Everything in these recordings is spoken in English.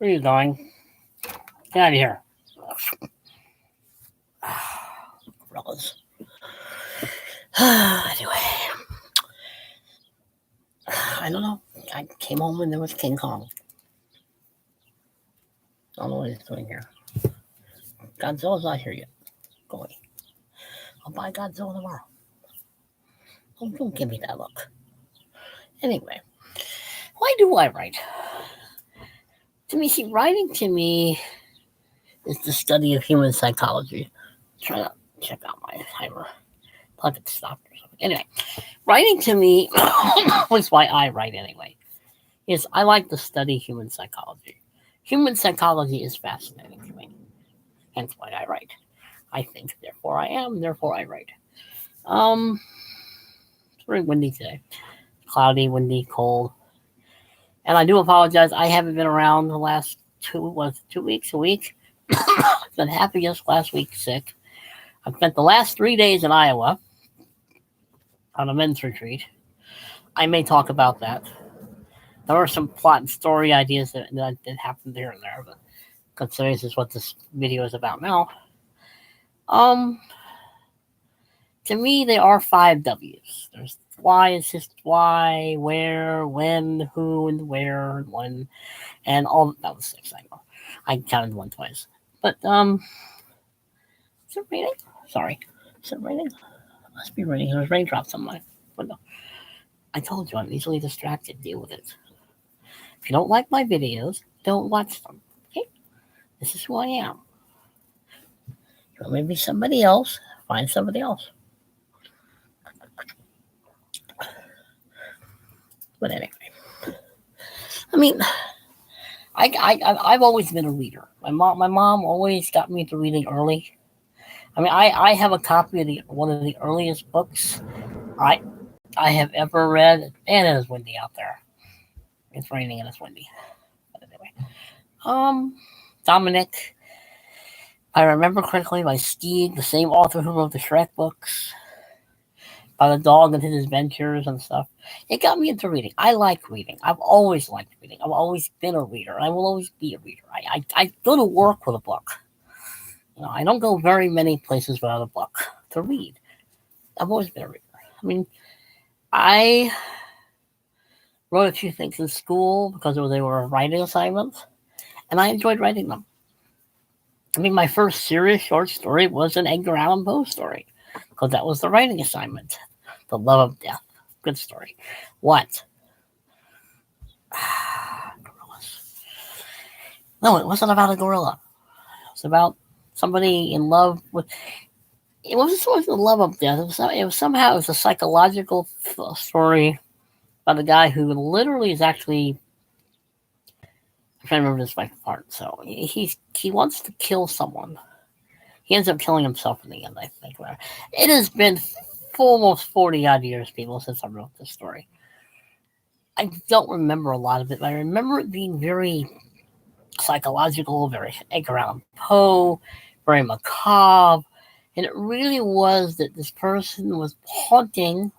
Where are you going? Get out of here. Fellas. Anyway, I don't know. I came home and there was King Kong. I don't know what he's doing here. Godzilla's not here yet. Go away. I'll buy Godzilla tomorrow. Don't give me that look. Anyway, why do I write? To me, see, writing to me is the study of human psychology. Try to check out my timer. Like it stopped or something. Anyway, writing to me is why I write anyway. Is I like to study human psychology. Human psychology is fascinating to me. Hence why I write. I think, therefore I am, therefore I write. It's very windy today. Cloudy, windy, cold. And I do apologize. I haven't been around the last 2 weeks, a week. I've been happy just last week sick. I spent the last 3 days in Iowa on a men's retreat. I may talk about that. There were some plot and story ideas that happened here and there, but considering this is what this video is about now, to me, there are 5 W's. There's why, it's just why, where, when, who, and where, and when, and all. That was 6, I know. I counted one twice. But, is it raining? Sorry. Is it raining? It must be raining. There's raindrops on my window. I told you I'm easily distracted. Deal with it. If you don't like my videos, don't watch them. Okay? This is who I am. If you want me to be somebody else, find somebody else. But anyway, I mean, I've always been a reader. My mom always got me into reading early. I mean, I have a copy of one of the earliest books I have ever read, and it is windy out there. It's raining and it's windy. But anyway, Dominic, if I remember correctly, by Steed, the same author who wrote the Shrek books, by the dog and his adventures and stuff. It got me into reading. I like reading. I've always liked reading. I've always been a reader. I will always be a reader. I go to work with a book. I don't go very many places without a book to read. I've always been a reader. I mean, I wrote a few things in school because they were writing assignments, and I enjoyed writing them. I mean, my first serious short story was an Edgar Allan Poe story, because that was the writing assignment. The Love of Death. Good story. What? Gorillas. No, it wasn't about a gorilla. It was about somebody in love with. It wasn't so much the love of death. It was somehow a psychological story about a guy who literally is actually. I'm trying to remember this by heart. So he wants to kill someone. He ends up killing himself in the end, I think. It has been almost 40-odd years, people, since I wrote this story. I don't remember a lot of it, but I remember it being very psychological, very Edgar Allan Poe, very macabre. And it really was that this person was haunting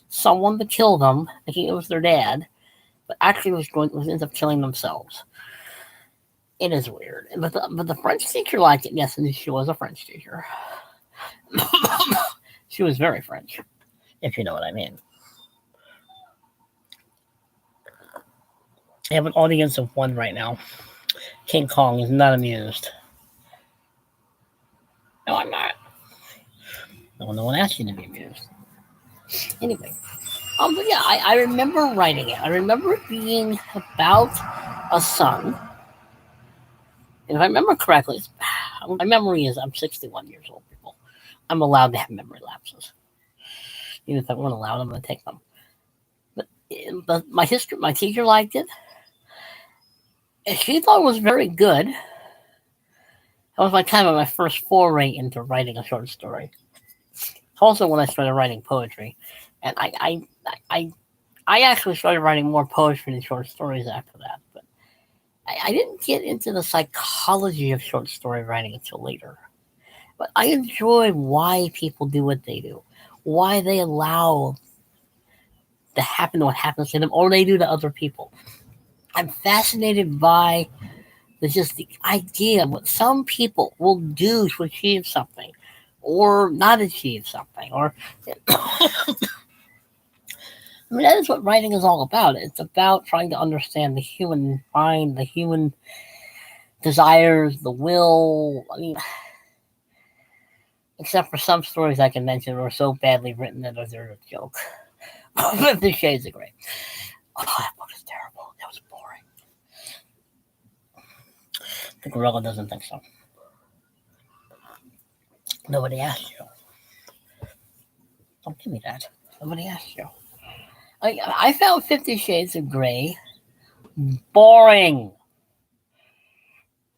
someone to kill them, thinking it was their dad, but actually ends up killing themselves. It is weird. But the French teacher liked it. Yes, and she was a French teacher. She was very French, if you know what I mean. I have an audience of 1 right now. King Kong is not amused. No, I'm not. No one asked you to be amused. Anyway, but yeah, I remember writing it. I remember it being about a son. And if I remember correctly, my memory is I'm 61 years old, people. I'm allowed to have memory lapses. Even if I weren't allowed, I'm going to take them. But my teacher liked it. She thought it was very good. That was my first foray into writing a short story. It's also when I started writing poetry. And I actually started writing more poetry than short stories after that. But I didn't get into the psychology of short story writing until later. But I enjoy why people do what they do. Why they allow to happen what happens to them, or they do to other people. I'm fascinated by It's just the idea of what some people will do to achieve something, or not achieve something, or I mean, that is what writing is all about. It's about trying to understand the human mind, the human desires, the will. I mean, except for some stories I can mention were so badly written that they're a joke. 50 Shades of Grey. Oh, that book is terrible. That was boring. The gorilla doesn't think so. Nobody asked you. Don't give me that. Nobody asked you. I found 50 Shades of Grey boring.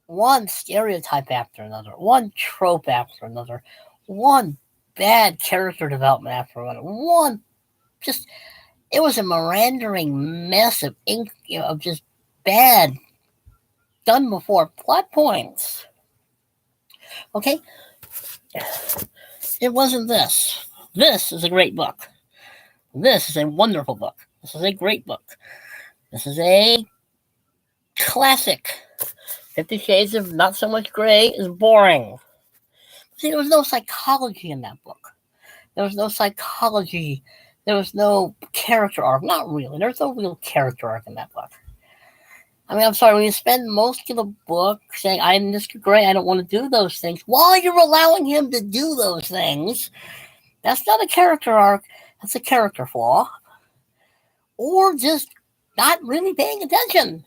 One stereotype after another, one trope after another, one bad character development after another, one just, it was a meandering mess of ink, of just bad, done before plot points. Okay? It wasn't this. This is a great book. This is a wonderful book. This is a great book. This is a classic. 50 Shades of Not So Much Grey is boring. See, there was no psychology in that book. There was no psychology. There was no character arc. Not really. There's no real character arc in that book. I mean, I'm sorry, when you spend most of the book saying, I'm Mr. Grey, I don't want to do those things, while you're allowing him to do those things, that's not a character arc. That's a character flaw. Or just not really paying attention.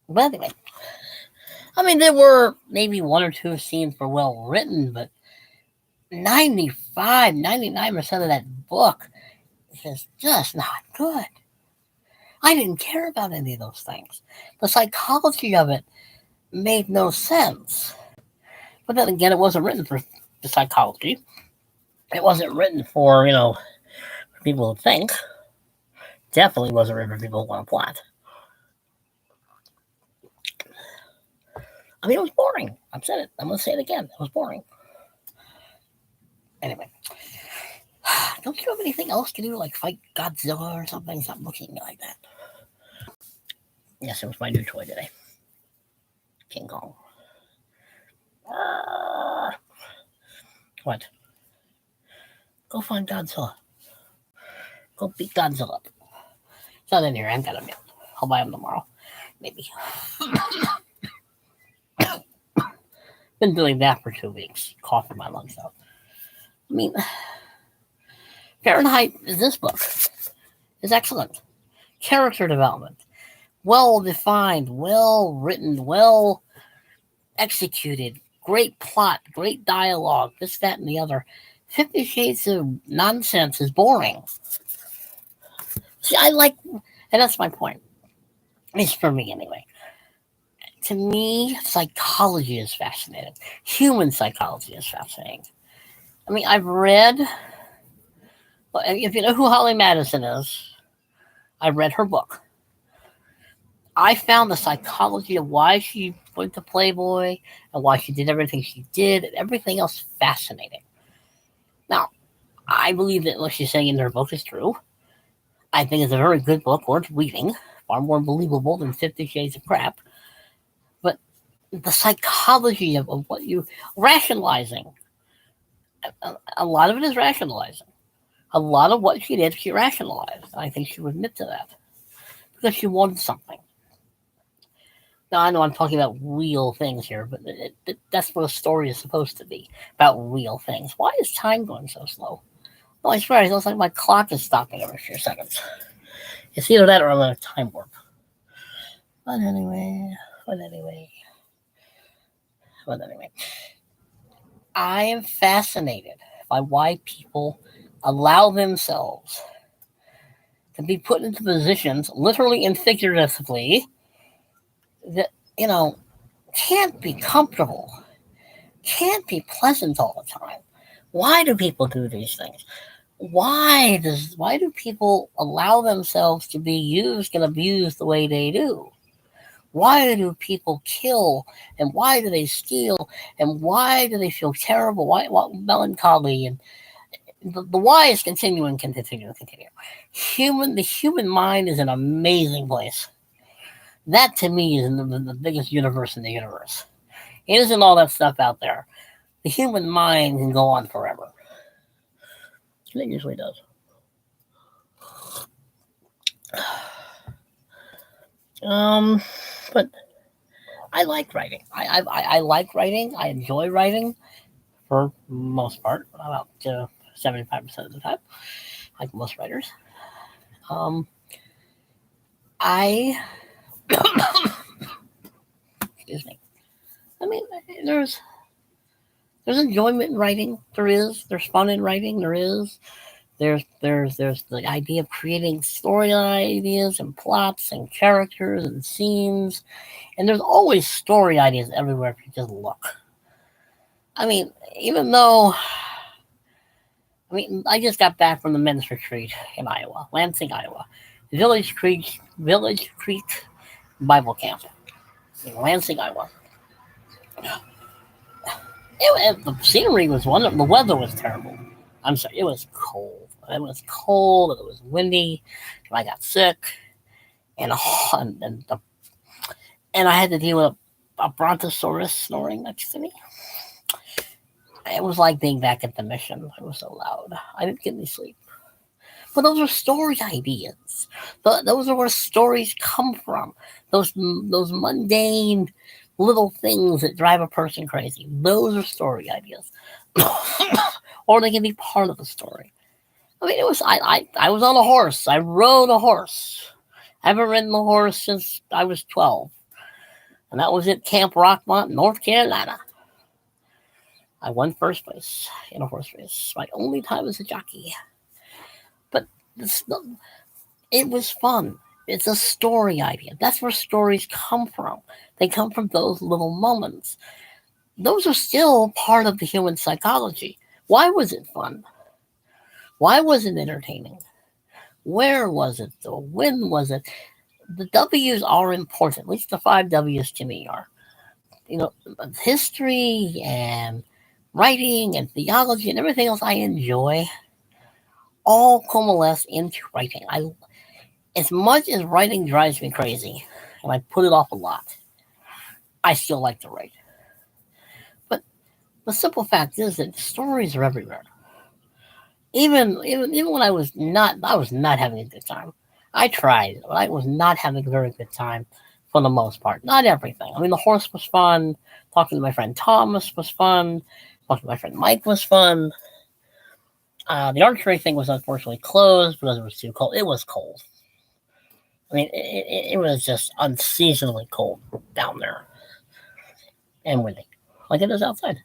But anyway, I mean, there were maybe one or two scenes were well written, but 99% of that book is just not good. I didn't care about any of those things. The psychology of it made no sense. But then again, it wasn't written for the psychology. It wasn't written for, for people to think. Definitely wasn't written for people who want to plot. I mean, it was boring. I've said it. I'm going to say it again. It was boring. Anyway. Don't you have anything else to do, like fight Godzilla or something? Stop looking at me like that. Yes, it was my new toy today. King Kong. What? Go find Godzilla. Go beat Godzilla up. It's not in here. I haven't got him yet. I'll buy him tomorrow. Maybe. Been doing that for 2 weeks. Coughing my lungs out. I mean, Fahrenheit, this book, is excellent. Character development. Well defined, well written, well executed. Great plot, great dialogue, this, that, and the other. 50 Shades of Nonsense is boring. See, I like, and that's my point. It's for me anyway. To me, psychology is fascinating. Human psychology is fascinating. I mean, I've read, if you know who Holly Madison is, I read her book. I found the psychology of why she went to Playboy and why she did everything she did and everything else fascinating. Now, I believe that what she's saying in her book is true. I think it's a very good book worth reading, far more believable than 50 Shades of Crap. But the psychology of what you, rationalizing, a lot of it is rationalizing. A lot of what she did, she rationalized. I think she would admit to that. Because she wanted something. Now, I know I'm talking about real things here, but that's what a story is supposed to be, about real things. Why is time going so slow? Oh, I swear, it looks like my clock is stopping every few seconds. It's either that or I'm in a time warp. But anyway. I am fascinated by why people allow themselves to be put into positions, literally and figuratively, that, can't be comfortable, can't be pleasant all the time. Why do people do these things? Why do people allow themselves to be used and abused the way they do? Why do people kill? And why do they steal? And why do they feel terrible? Why melancholy? And the why is continue. The human mind is an amazing place. That to me is the biggest universe in the universe. It isn't all that stuff out there. The human mind can go on forever. It usually does. But I like writing. I like writing. I enjoy writing for most part, about 75% of the time, like most writers. Um, I excuse me. I mean, there's there's enjoyment in writing. There's fun in writing. There's the idea of creating story ideas and plots and characters and scenes, and there's always story ideas everywhere if you just look. I mean, even though I just got back from the men's retreat in Iowa, Lansing, Iowa, Village Creek Bible Camp in Lansing, Iowa. The scenery was wonderful. The weather was terrible. I'm sorry, it was cold. It was cold. It was windy. And I got sick, and and, and I had to deal with a brontosaurus snoring next to me. It was like being back at the mission. It was so loud. I didn't get any sleep. But those are story ideas. Those are where stories come from. Those mundane little things that drive a person crazy. Those are story ideas, or they can be part of the story. I mean, it was I was on a horse. I rode a horse. I haven't ridden a horse since I was 12, and that was at Camp Rockmont, North Carolina. I won first place in a horse race. My only time as a jockey. But this, it was fun. It's a story idea. That's where stories come from. They come from those little moments. Those are still part of the human psychology. Why was it fun? Why was it entertaining? Where was it though? When was it? The W's are important. At least the 5 W's to me are. You know, history and writing and theology and everything else I enjoy all coalesce into writing. As much as writing drives me crazy, and I put it off a lot, I still like to write. But the simple fact is that stories are everywhere. Even when I was not having a good time. I tried, but I was not having a very good time for the most part. Not everything. I mean, the horse was fun. Talking to my friend Thomas was fun. Talking to my friend Mike was fun. The archery thing was unfortunately closed because it was too cold. It was cold. I mean, it was just unseasonably cold down there and windy, like it is outside.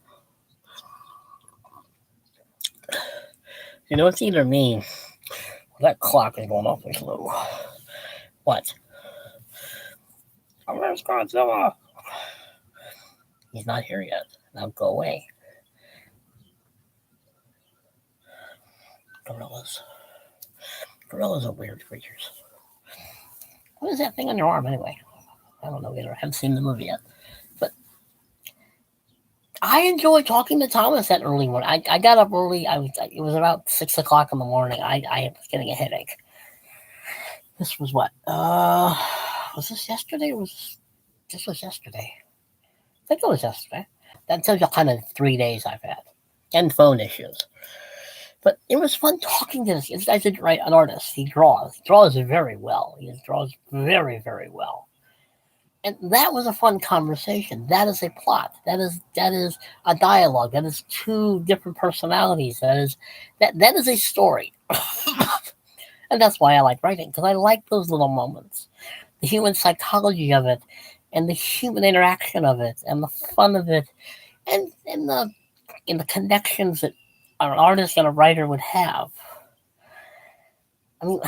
You know, it's either me. That clock is going awfully slow. What? Oh, there's Godzilla. He's not here yet. Now go away. Gorillas. Gorillas are weird creatures. What is that thing on your arm anyway? I don't know either. I haven't seen the movie yet. But I enjoy talking to Thomas that early morning. I got up early. It was about 6 o'clock in the morning. I was getting a headache. This was what? Was this yesterday? This was yesterday? I think it was yesterday. That tells you kind of 3 days I've had, and phone issues. But it was fun talking to this guy's an artist. He draws very well. He draws very, very well. And that was a fun conversation. That is a plot. That is a dialogue. That is two different personalities. That is a story. And that's why I like writing, because I like those little moments. The human psychology of it, and the human interaction of it, and the fun of it, and the connections that an artist and a writer would have. I mean,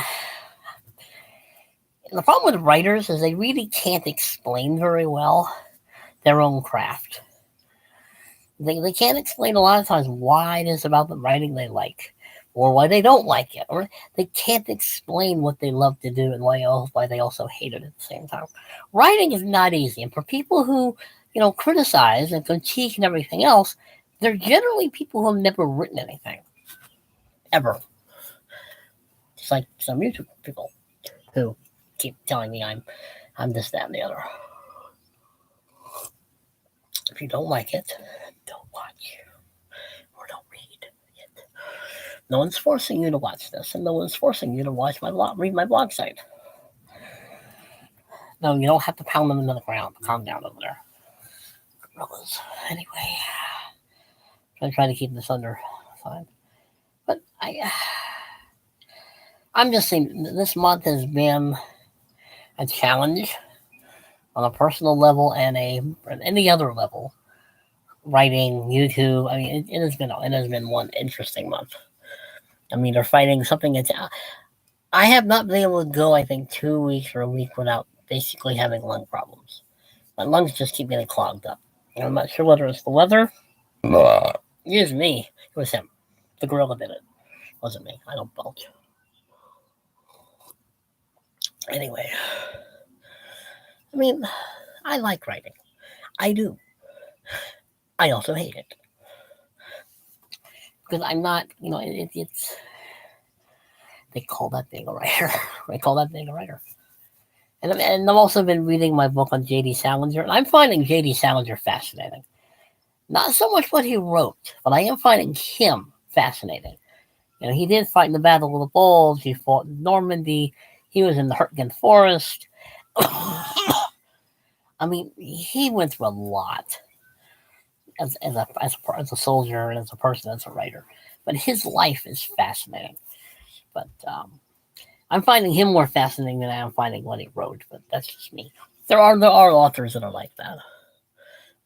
the problem with writers is they really can't explain very well their own craft. They can't explain a lot of times why it is about the writing they like, or why they don't like it, or they can't explain what they love to do and why they also hate it at the same time. Writing is not easy, and for people who criticize and critique and everything else, they're generally people who have never written anything ever. Just like some YouTube people who keep telling me I'm I'm this, that, and the other. If you don't like it, don't watch or don't read it. No one's forcing you to watch this, and no one's forcing you to watch my blog, read my blog site. No, you don't have to pound them into the ground. Calm down over there. Anyway, I'm trying to keep this under 5. But I'm just saying, this month has been a challenge on a personal level and any other level. Writing, YouTube. I mean, it has been one interesting month. I mean, they're fighting something that's. I have not been able to go, I think, 2 weeks or a week without basically having lung problems. My lungs just keep getting clogged up. And I'm not sure whether it's the weather. It was me. It was him. The gorilla did it. It wasn't me. I don't belch. Anyway. I mean, I like writing. I do. I also hate it. Because I'm not, it's... They call that being a writer. And I've also been reading my book on J.D. Salinger, and I'm finding J.D. Salinger fascinating. Not so much what he wrote, but I am finding him fascinating. He did fight in the Battle of the Bulge. He fought in Normandy. He was in the Hurtgen Forest. I mean, he went through a lot as a soldier and as a person, as a writer. But his life is fascinating. But I'm finding him more fascinating than I am finding what he wrote. But that's just me. There are authors that are like that.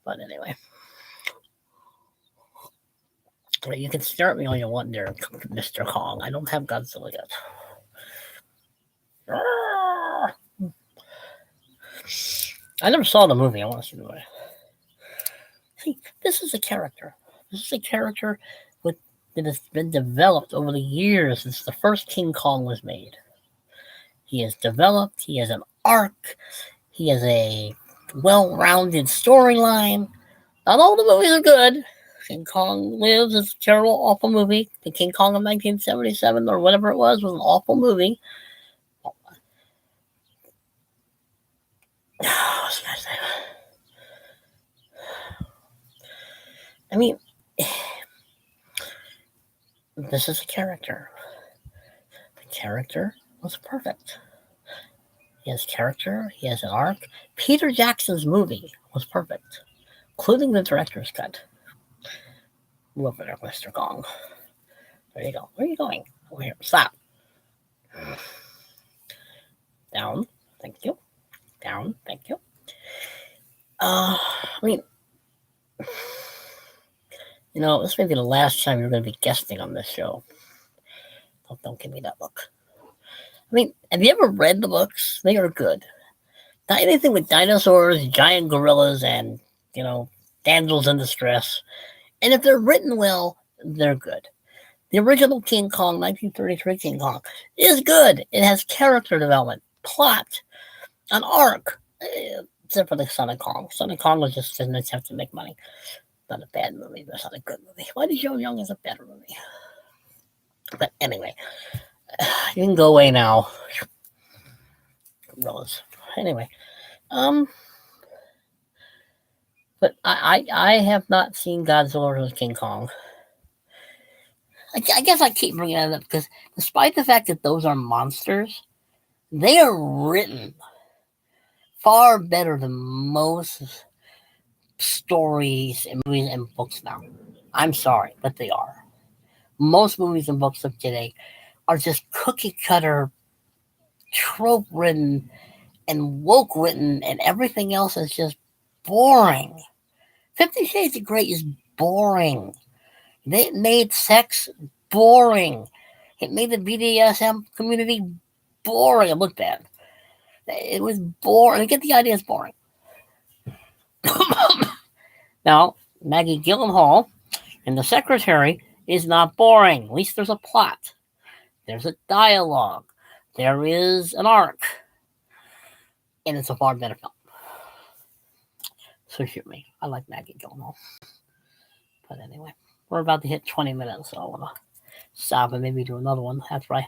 But anyway. You can stare at me all you want there, Mr. Kong. I don't have Godzilla yet. I never saw the movie. I want to see the movie. See, this is a character. That has been developed over the years since the first King Kong was made. He is developed. He has an arc. He has a well-rounded storyline. Not all the movies are good. King Kong Lives is a terrible, awful movie. The King Kong of 1977 or whatever it was an awful movie. I mean, this is a character. The character was perfect. He has character. He has an arc. Peter Jackson's movie was perfect, including the director's cut. Over there, Mr. Kong. There you go. Where are you going? Over here. Stop. Down. Thank you. Down. Thank you. I mean, this may be the last time you're going to be guesting on this show. Don't give me that look. I mean, have you ever read the books? They are good. Not anything with dinosaurs, giant gorillas, and, damsels in distress. And if they're written well, they're good. The original King Kong, 1933 King Kong, is good. It has character development, plot, an arc. Except for the Son of Kong. Son of Kong was just an attempt to make money. Not a bad movie, but it's not a good movie. Why did Joe Young is a better movie? But anyway, you can go away now. Gorillas. Anyway, but I have not seen Godzilla vs. King Kong. I guess I keep bringing that up because despite the fact that those are monsters, they are written far better than most stories and movies and books now. I'm sorry, but they are. Most movies and books of today are just cookie cutter, trope written, and woke written, and everything else is just boring. 50 Shades of Grey is boring. They made sex boring. It made the BDSM community boring. It looked bad. It was boring. I get the idea it's boring. Now, Maggie Gyllenhaal and the secretary is not boring. At least there's a plot. There's a dialogue. There is an arc. And it's a far better film. So shoot me. I like Maggie Gyllenhaal. But anyway, we're about to hit 20 minutes, so I want to stop and maybe do another one after I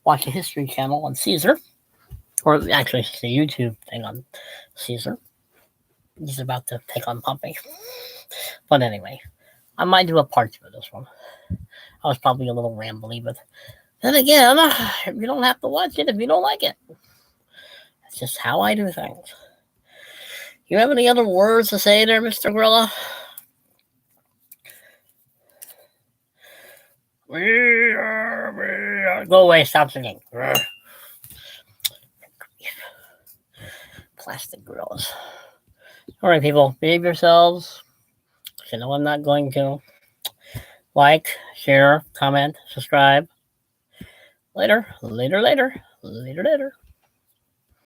watch the History Channel on Caesar. Or actually, it's a YouTube thing on Caesar. He's about to take on Pompey. But anyway, I might do a part 2 of this one. I was probably a little rambly, but then again, you don't have to watch it if you don't like it. That's just how I do things. You have any other words to say there, Mr. Gorilla? Go away, stop singing. Plastic gorillas. Alright, people, behave yourselves. You know I'm not going to. Like, share, comment, subscribe. Later.